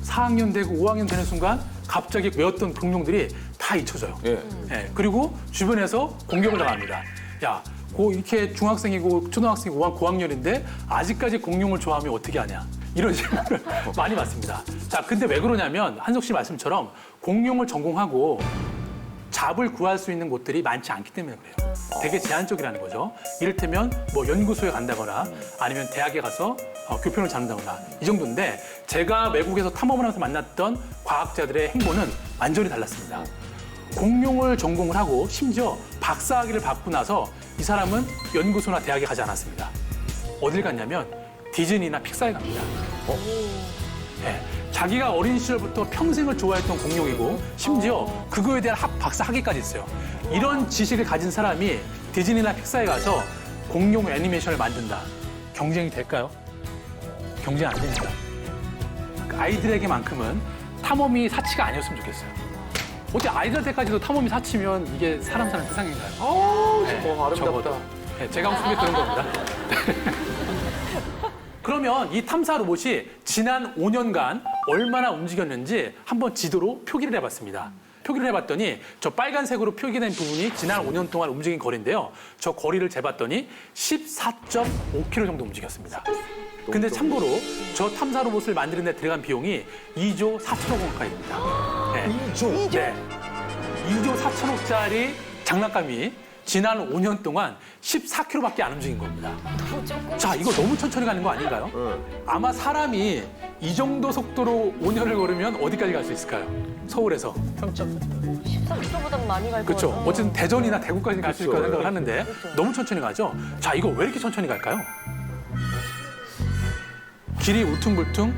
Speaker 1: 4학년 되고 5학년 되는 순간 갑자기 외웠던 공룡들이 다 잊혀져요.
Speaker 3: 예.
Speaker 1: 예, 그리고 주변에서 공격을 당합니다. 야, 이렇게 중학생이고 초등학생이고 고학년인데 아직까지 공룡을 좋아하면 어떻게 하냐. 이런 질문을 많이 받습니다. 자, 근데 왜 그러냐면 한석 씨 말씀처럼 공룡을 전공하고 잡을 구할 수 있는 곳들이 많지 않기 때문에 그래요. 되게 제한적이라는 거죠. 이를테면 뭐 연구소에 간다거나 아니면 대학에 가서 교편을 잡는다거나 이 정도인데 제가 외국에서 탐험을 하면서 만났던 과학자들의 행보는 완전히 달랐습니다. 공룡을 전공을 하고 심지어 박사학위를 받고 나서 이 사람은 연구소나 대학에 가지 않았습니다. 어딜 갔냐면 디즈니나 픽사에 갑니다. 네, 자기가 어린 시절부터 평생을 좋아했던 공룡이고 심지어 그거에 대한 박사 학위까지 있어요. 이런 지식을 가진 사람이 디즈니나 픽사에 가서 공룡 애니메이션을 만든다. 경쟁이 될까요? 경쟁 안 됩니다. 아이들에게만큼은 탐험이 사치가 아니었으면 좋겠어요. 어떻게 아이들한테까지도 탐험이 사치면 이게 사람 사는 세상인가요?
Speaker 3: 아름답다.
Speaker 1: 적어도. 네, 제가 하고 싶은 게 그런 겁니다. 그러면 이 탐사 로봇이 지난 5년간 얼마나 움직였는지 한번 지도로 표기를 해봤습니다. 표기를 해봤더니 저 빨간색으로 표기된 부분이 지난 5년 동안 움직인 거리인데요. 저 거리를 재봤더니 14.5km 정도 움직였습니다. 근데 참고로 저 탐사 로봇을 만드는 데 들어간 비용이 2조 4천억 원 가까이입니다. 네. 2조? 네. 2조 4천억짜리 장난감이 지난 5년 동안 14km밖에 안 움직인 겁니다. 자, 이거 너무 천천히 가는 거 아닌가요? 아마 사람이 이 정도 속도로 5년을 걸으면 어디까지 갈 수 있을까요? 서울에서.
Speaker 2: 13km보다 많이 갈
Speaker 1: 그렇죠.
Speaker 2: 거예요.
Speaker 1: 어쨌든 대전이나 대구까지 갈 수 있다고 생각을 하는데
Speaker 2: 그렇죠.
Speaker 1: 너무 천천히 가죠? 자, 이거 왜 이렇게 천천히 갈까요? 길이 울퉁불퉁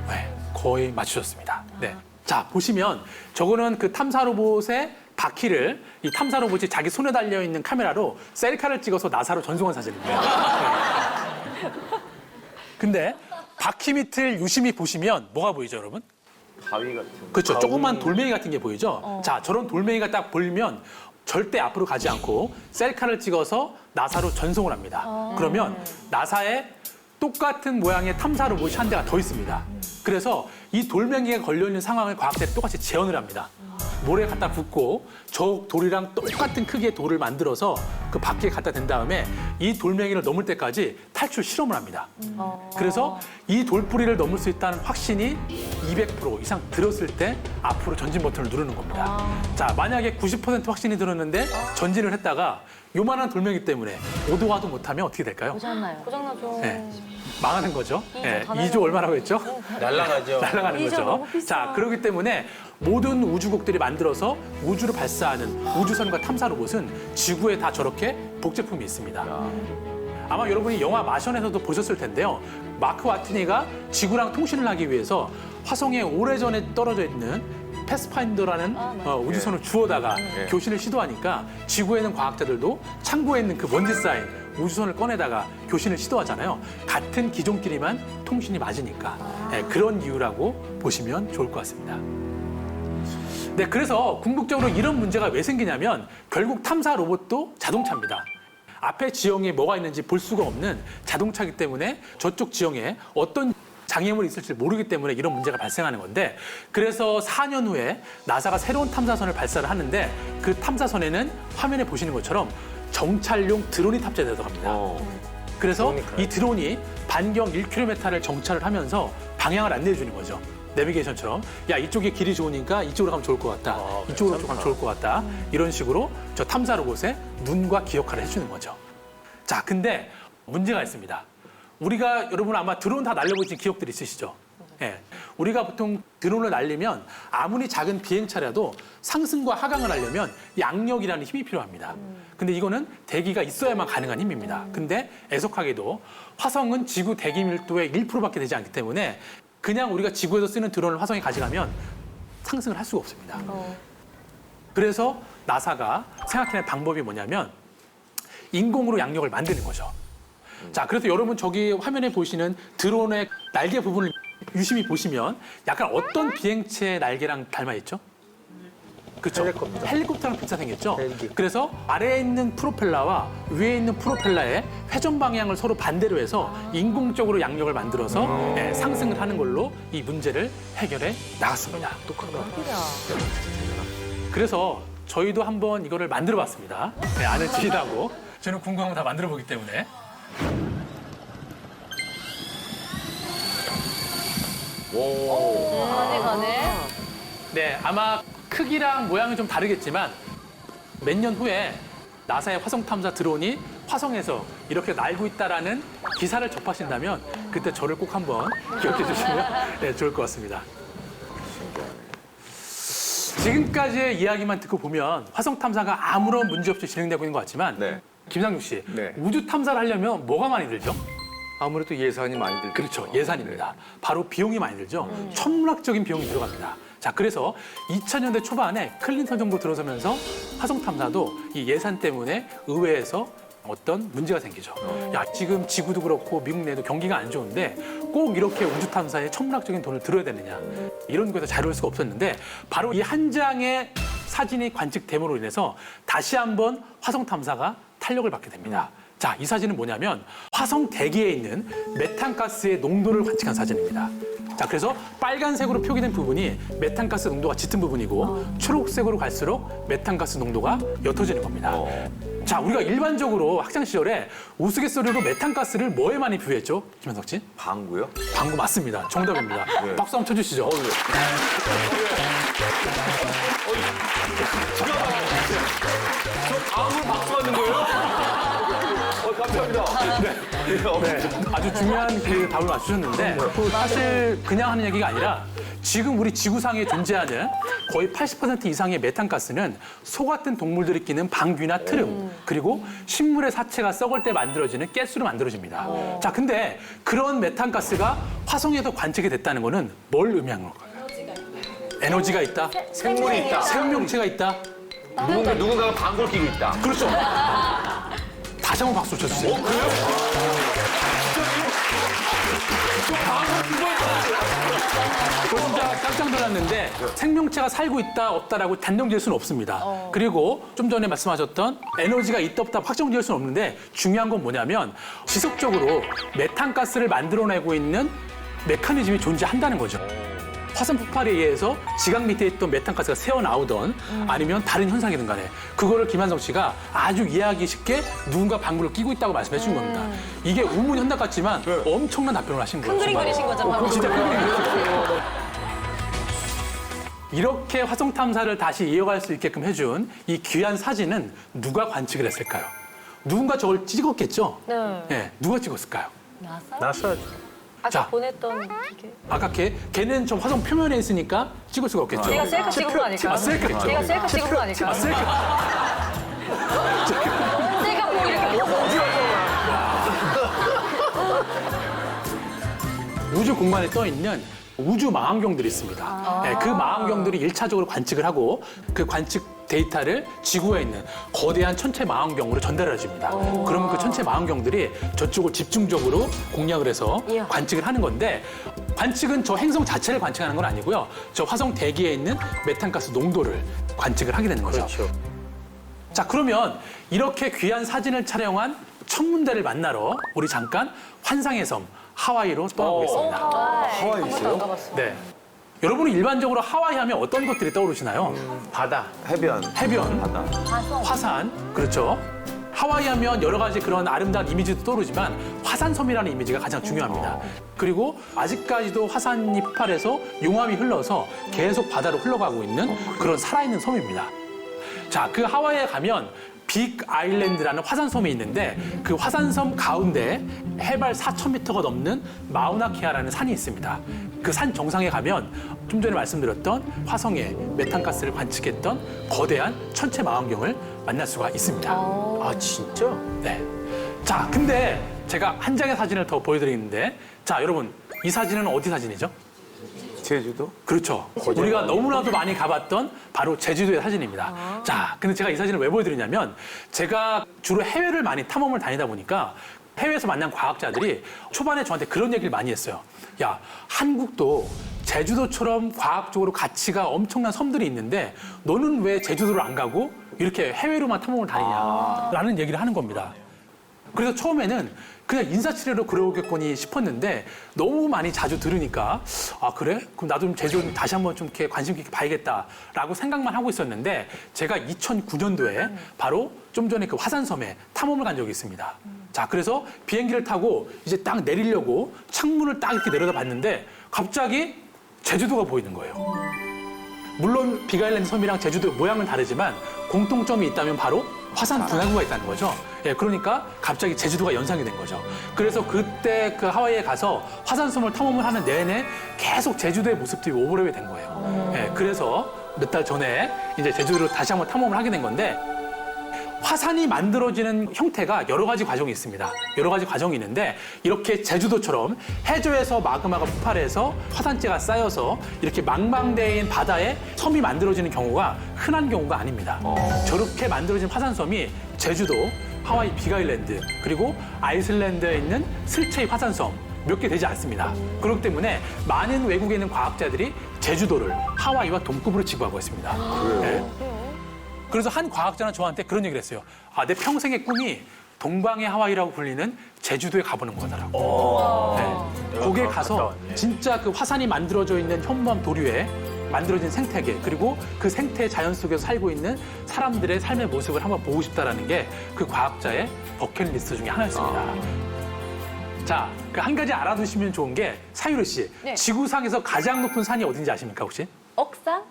Speaker 1: 네, 거의 맞추셨습니다. 네. 자, 보시면 저거는 그 탐사 로봇의 바퀴를 이 탐사 로봇이 자기 손에 달려 있는 카메라로 셀카를 찍어서 나사로 전송한 사진입니다. 네. 근데 바퀴 밑을 유심히 보시면 뭐가 보이죠, 여러분?
Speaker 3: 바위 같은.
Speaker 1: 그렇죠. 조그만 돌멩이 같은 게 보이죠? 자, 저런 돌멩이가 딱 보이면 절대 앞으로 가지 않고 셀카를 찍어서 나사로 전송을 합니다. 그러면 나사에 똑같은 모양의 탐사 로봇이 한 대가 더 있습니다. 그래서 이 돌멩이에 걸려있는 상황을 과학자들이 똑같이 재현을 합니다. 모래에 갖다 붓고 저 돌이랑 똑같은 크기의 돌을 만들어서 그 바퀴에 갖다 댄 다음에 이 돌멩이를 넘을 때까지 탈출 실험을 합니다. 그래서 이 돌뿌리를 넘을 수 있다는 확신이 200% 이상 들었을 때 앞으로 전진 버튼을 누르는 겁니다. 자, 만약에 90% 확신이 들었는데 전진을 했다가 요만한 돌멩이 때문에 오도가도 못하면 어떻게 될까요?
Speaker 2: 고장나요. 고장나죠.
Speaker 1: 네. 망하는 거죠.
Speaker 2: 이조
Speaker 1: 네,
Speaker 2: 다
Speaker 1: 2조 얼마라고 했죠?
Speaker 4: 날아가죠.
Speaker 1: 날아가는
Speaker 2: 이조
Speaker 1: 거죠.
Speaker 2: 너무 비싸.
Speaker 1: 자, 그렇기 때문에 모든 우주국들이 만들어서 우주를 발사하는 우주선과 탐사 로봇은 지구에 다 저렇게 복제품이 있습니다. 아마 여러분이 영화 마션에서도 보셨을 텐데요. 마크 와트니가 지구랑 통신을 하기 위해서 화성에 오래전에 떨어져 있는 패스파인더라는 우주선을 주워다가 교신을 시도하니까 지구에 있는 과학자들도 창고에 있는 그 먼지 쌓인 우주선을 꺼내다가 교신을 시도하잖아요. 같은 기종끼리만 통신이 맞으니까 네, 그런 이유라고 보시면 좋을 것 같습니다. 네, 그래서 궁극적으로 이런 문제가 왜 생기냐면 결국 탐사 로봇도 자동차입니다. 앞에 지형에 뭐가 있는지 볼 수가 없는 자동차이기 때문에 저쪽 지형에 어떤 장애물이 있을지 모르기 때문에 이런 문제가 발생하는 건데 그래서 4년 후에 나사가 새로운 탐사선을 발사를 하는데 그 탐사선에는 화면에 보시는 것처럼 정찰용 드론이 탑재되어 갑니다. 그래서 이 드론이 반경 1km를 정찰을 하면서 방향을 안내해 주는 거죠. 내비게이션처럼 야 이쪽에 길이 좋으니까 이쪽으로 가면 좋을 것 같다. 이쪽으로 가면 좋을 것 같다. 이런 식으로 저 탐사 로봇의 눈과 기억화를 해주는 거죠. 자, 근데 문제가 있습니다. 우리가 여러분 아마 드론 다 날려보신 기억들 있으시죠? 예. 우리가 보통 드론을 날리면 아무리 작은 비행차라도 상승과 하강을 하려면 양력이라는 힘이 필요합니다. 근데 이거는 대기가 있어야만 가능한 힘입니다. 근데 애석하게도 화성은 지구 대기 밀도의 1%밖에 되지 않기 때문에 그냥 우리가 지구에서 쓰는 드론을 화성에 가져가면 상승을 할 수가 없습니다. 그래서 나사가 생각해낸 방법이 뭐냐면 인공으로 양력을 만드는 거죠. 자, 그래서 여러분 저기 화면에 보시는 드론의 날개 부분을 유심히 보시면 약간 어떤 비행체의 날개랑 닮아 있죠? 그렇죠. 헬리콥터랑 비슷하게 생겼죠.
Speaker 4: 헬기.
Speaker 1: 그래서 아래에 있는 프로펠러와 위에 있는 프로펠러의 회전 방향을 서로 반대로 해서 인공적으로 양력을 만들어서 네, 상승을 하는 걸로 이 문제를 해결해 나갔습니다.
Speaker 2: 어디야?
Speaker 1: 그래서 저희도 한번 이거를 만들어봤습니다. 네, 아는 지인하고 저는 궁금한 거 다 만들어보기 때문에.
Speaker 2: 가네.
Speaker 1: 네, 아마 크기랑 모양이 좀 다르겠지만 몇 년 후에 나사의 화성 탐사 드론이 화성에서 이렇게 날고 있다라는 기사를 접하신다면 그때 저를 꼭 한번 기억해 주시면 네, 좋을 것 같습니다. 지금까지의 이야기만 듣고 보면 화성 탐사가 아무런 문제 없이 진행되고 있는 것 같지만
Speaker 3: 네.
Speaker 1: 김상중 씨,
Speaker 3: 네.
Speaker 1: 우주 탐사를 하려면 뭐가 많이 들죠?
Speaker 3: 아무래도 예산이 많이 들죠.
Speaker 1: 그렇죠. 예산입니다. 바로 비용이 많이 들죠. 천문학적인 비용이 들어갑니다. 자, 그래서 2000년대 초반에 클린턴 정부 들어서면서 화성 탐사도 이 예산 때문에 의회에서 어떤 문제가 생기죠. 야, 지금 지구도 그렇고 미국 내도 경기가 안 좋은데 꼭 이렇게 우주 탐사에 천문학적인 돈을 들어야 되느냐. 이런 거에서 자유로울 수가 없었는데 바로 이 한 장의 사진이 관측됨으로 인해서 다시 한번 화성 탐사가 탄력을 받게 됩니다. 자, 이 사진은 뭐냐면 화성 대기에 있는 메탄가스의 농도를 관측한 사진입니다. 자, 그래서 빨간색으로 표기된 부분이 메탄가스 농도가 짙은 부분이고 초록색으로 갈수록 메탄가스 농도가 옅어지는 겁니다. 자, 우리가 일반적으로 학창 시절에 우스갯소리로 메탄가스를 뭐에 많이 비유했죠? 김현석 씨?
Speaker 3: 방구요?
Speaker 1: 방구 맞습니다. 정답입니다. 박수 한번 쳐주시죠.
Speaker 3: 저 방구 박수 받는 거예요? 감사합니다.
Speaker 1: 네, 아주 중요한 그 답을 맞추셨는데 사실 그냥 하는 얘기가 아니라 지금 우리 지구상에 존재하는 거의 80% 이상의 메탄가스는 소 같은 동물들이 끼는 방귀나 트름 그리고 식물의 사체가 썩을 때 만들어지는 가스로 만들어집니다. 자, 근데 그런 메탄가스가 화성에서 관측이 됐다는 거는 뭘 의미하는 걸까요? 에너지가 있다?
Speaker 3: 생물이 있다.
Speaker 1: 생명체가 있다?
Speaker 3: 누군가가 방구를 끼고 있다.
Speaker 1: 그렇죠. 다시 한번 박수 쳐주세요.
Speaker 3: 그래요?
Speaker 1: 저 진짜 깜짝 놀랐는데 생명체가 살고 있다 없다라고 단정 지을 수는 없습니다. 그리고 좀 전에 말씀하셨던 에너지가 있다 없다 확정 지을 수는 없는데 중요한 건 뭐냐면 지속적으로 메탄가스를 만들어내고 있는 메커니즘이 존재한다는 거죠. 화산 폭발에 의해서 지각 밑에 있던 메탄가스가 새어나오던 아니면 다른 현상이든 간에 그거를 김한성 씨가 아주 이해하기 쉽게 누군가 방구를 끼고 있다고 말씀해 주신 겁니다. 이게 우문현답 같지만 엄청난 답변을 하신 거예요.
Speaker 2: 큰 그림
Speaker 1: 정말.
Speaker 2: 그리신 거죠, 방금.
Speaker 1: 진짜 큰 그림 그렸어요. 이렇게 화성 탐사를 다시 이어갈 수 있게끔 해준 이 귀한 사진은 누가 관측을 했을까요? 누군가 저걸 찍었겠죠?
Speaker 2: 네.
Speaker 1: 누가 찍었을까요?
Speaker 2: 나사?
Speaker 4: 나사
Speaker 2: 아까
Speaker 1: 자.
Speaker 2: 보냈던 게.
Speaker 1: 아까 걔는 저 화성 표면에 있으니까 찍을 수가 없겠죠?
Speaker 2: 제가 셀카 찍은 거 아닐까요?
Speaker 1: 아, 셀카.
Speaker 2: 제가 셀카 찍은 거 아닐까요?
Speaker 1: 아, 셀카.
Speaker 2: 셀카 뭐 이렇게
Speaker 1: 우주 공간에 떠 있는 우주 망원경들이 있습니다. 네, 그 망원경들이 일차적으로 관측을 하고 그 관측 데이터를 지구에 있는 거대한 천체 망원경으로 전달해 줍니다. 그러면 그 천체 망원경들이 저쪽을 집중적으로 공략을 해서
Speaker 2: 이야.
Speaker 1: 관측을 하는 건데 관측은 저 행성 자체를 관측하는 건 아니고요. 저 화성 대기에 있는 메탄가스 농도를 관측을 하게 되는 거죠.
Speaker 4: 그렇죠.
Speaker 1: 자, 그러면 이렇게 귀한 사진을 촬영한 천문대를 만나러 우리 잠깐 환상의 섬 하와이로 떠나보겠습니다.
Speaker 3: 하와이
Speaker 2: 한 번도
Speaker 3: 있어요?
Speaker 2: 안 가봤어.
Speaker 1: 네. 여러분은 일반적으로 하와이 하면 어떤 것들이 떠오르시나요?
Speaker 4: 바다.
Speaker 3: 해변.
Speaker 1: 해변,
Speaker 3: 바다.
Speaker 1: 화산, 그렇죠. 하와이 하면 여러 가지 그런 아름다운 이미지도 떠오르지만 화산섬이라는 이미지가 가장 중요합니다. 그리고 아직까지도 화산 이파에서 용암이 흘러서 계속 바다로 흘러가고 있는 그런 살아있는 섬입니다. 자, 그 하와이에 가면 빅 아일랜드라는 화산섬이 있는데 그 화산섬 가운데 해발 4,000m가 넘는 마우나케아라는 산이 있습니다. 그 산 정상에 가면 좀 전에 말씀드렸던 화성의 메탄가스를 관측했던 거대한 천체 망원경을 만날 수가 있습니다.
Speaker 4: 아 진짜?
Speaker 1: 네. 자, 근데 제가 한 장의 사진을 더 보여드리는데 자, 여러분 이 사진은 어디 사진이죠?
Speaker 3: 제주도?
Speaker 1: 그렇죠. 우리가 너무나도 많이 가봤던 바로 제주도의 사진입니다. 자, 근데 제가 이 사진을 왜 보여드리냐면 제가 주로 해외를 많이 탐험을 다니다 보니까 해외에서 만난 과학자들이 초반에 저한테 그런 얘기를 많이 했어요. 야, 한국도 제주도처럼 과학적으로 가치가 엄청난 섬들이 있는데 너는 왜 제주도를 안 가고 이렇게 해외로만 탐험을 다니냐라는 얘기를 하는 겁니다. 그래서 처음에는 그냥 인사치레로 그러겠거니 싶었는데 너무 많이 자주 들으니까 아, 그래? 그럼 나도 좀 제주도 다시 한번 좀 이렇게 관심 깊게 봐야겠다라고 생각만 하고 있었는데 제가 2009년도에 바로 좀 전에 그 화산섬에 탐험을 간 적이 있습니다. 자, 그래서 비행기를 타고 이제 딱 내리려고 창문을 딱 이렇게 내려다 봤는데 갑자기 제주도가 보이는 거예요. 물론 빅아일랜드 섬이랑 제주도 모양은 다르지만 공통점이 있다면 바로 화산 분화구가 있다는 거죠. 예, 그러니까 갑자기 제주도가 연상이 된 거죠. 그래서 그때 그 하와이에 가서 화산섬을 탐험을 하는 내내 계속 제주도의 모습들이 오버랩이 된 거예요. 예, 그래서 몇 달 전에 이제 제주도를 다시 한번 탐험을 하게 된 건데 화산이 만들어지는 형태가 여러 가지 과정이 있습니다. 여러 가지 과정이 있는데 이렇게 제주도처럼 해저에서 마그마가 폭발해서 화산재가 쌓여서 이렇게 망망대해인 바다에 섬이 만들어지는 경우가 흔한 경우가 아닙니다. 저렇게 만들어진 화산섬이 제주도, 하와이 빅아일랜드, 그리고 아이슬란드에 있는 슬체이 화산섬 몇 개 되지 않습니다. 그렇기 때문에 많은 외국에 있는 과학자들이 제주도를 하와이와 동급으로 지구하고 있습니다.
Speaker 3: 그래요?
Speaker 1: 네. 그래서 한 과학자는 저한테 그런 얘기를 했어요. 아, 내 평생의 꿈이 동방의 하와이라고 불리는 제주도에 가보는 거더라고요. 네. 거기에 가서 진짜 그 화산이 만들어져 있는 현무암 도류에 만들어진 생태계 그리고 그 생태 자연 속에서 살고 있는 사람들의 삶의 모습을 한번 보고 싶다라는 게 그 과학자의 버킷리스트 중에 하나였습니다. 자, 그 한 가지 알아두시면 좋은 게 사유리 씨,
Speaker 2: 네.
Speaker 1: 지구상에서 가장 높은 산이 어딘지 아십니까 혹시?
Speaker 2: 억산?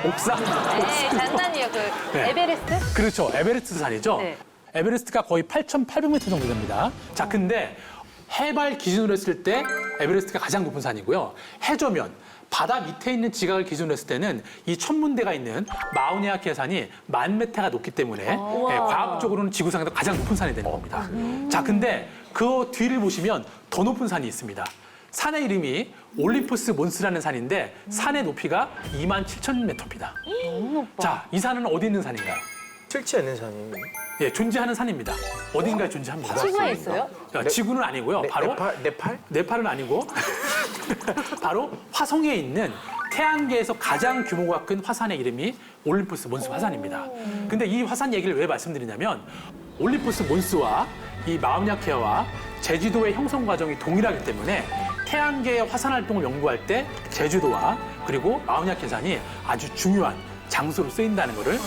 Speaker 1: 옥산?
Speaker 2: 네, 장난이에요. 그
Speaker 1: 네.
Speaker 2: 에베레스트?
Speaker 1: 그렇죠. 에베레스트 산이죠.
Speaker 2: 네.
Speaker 1: 에베레스트가 거의 8,800m 정도 됩니다. 자, 근데 해발 기준으로 했을 때 에베레스트가 가장 높은 산이고요. 해저면, 바다 밑에 있는 지각을 기준으로 했을 때는 이 천문대가 있는 마우나케아 산이 10,000m가 높기 때문에 과학적으로는 지구상에서 가장 높은 산이 되는 겁니다. 자, 근데 그 뒤를 보시면 더 높은 산이 있습니다. 산의 이름이 올림푸스 몬스라는 산인데 산의 높이가 27,000m입니다.
Speaker 2: 너무 높아.
Speaker 1: 자, 이 산은 어디 있는 산인가요?
Speaker 4: 싫지 않는 산이에요.
Speaker 1: 예, 존재하는 산입니다. 어딘가에 존재합니다.
Speaker 2: 지구에 있어요?
Speaker 1: 지구는 아니고요. 바로
Speaker 4: 네팔?
Speaker 1: 네팔은 아니고 바로 화성에 있는 태양계에서 가장 규모가 큰 화산의 이름이 올림푸스 몬스 화산입니다. 근데 이 화산 얘기를 왜 말씀드리냐면 올림푸스 몬스와 이 마우나케아와 제주도의 형성 과정이 동일하기 때문에 태양계의 화산 활동을 연구할 때 제주도와 그리고 마우나케아 산이 아주 중요한 장소로 쓰인다는 것을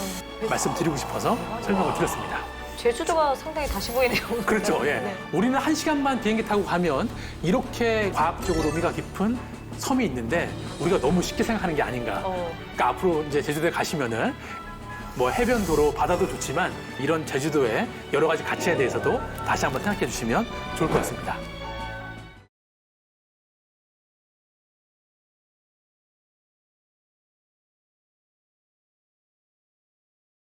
Speaker 1: 말씀드리고 싶어서 설명을 드렸습니다.
Speaker 2: 제주도가 상당히 다시 보이네요.
Speaker 1: 그렇죠. 예.
Speaker 2: 네.
Speaker 1: 우리는 1시간만 비행기 타고 가면 이렇게 과학적으로 의미가 깊은 섬이 있는데 우리가 너무 쉽게 생각하는 게 아닌가. 그러니까 앞으로 이제 제주도에 가시면은 뭐 해변도로 바다도 좋지만 이런 제주도의 여러 가지 가치에 대해서도 다시 한번 생각해 주시면 좋을 것 같습니다.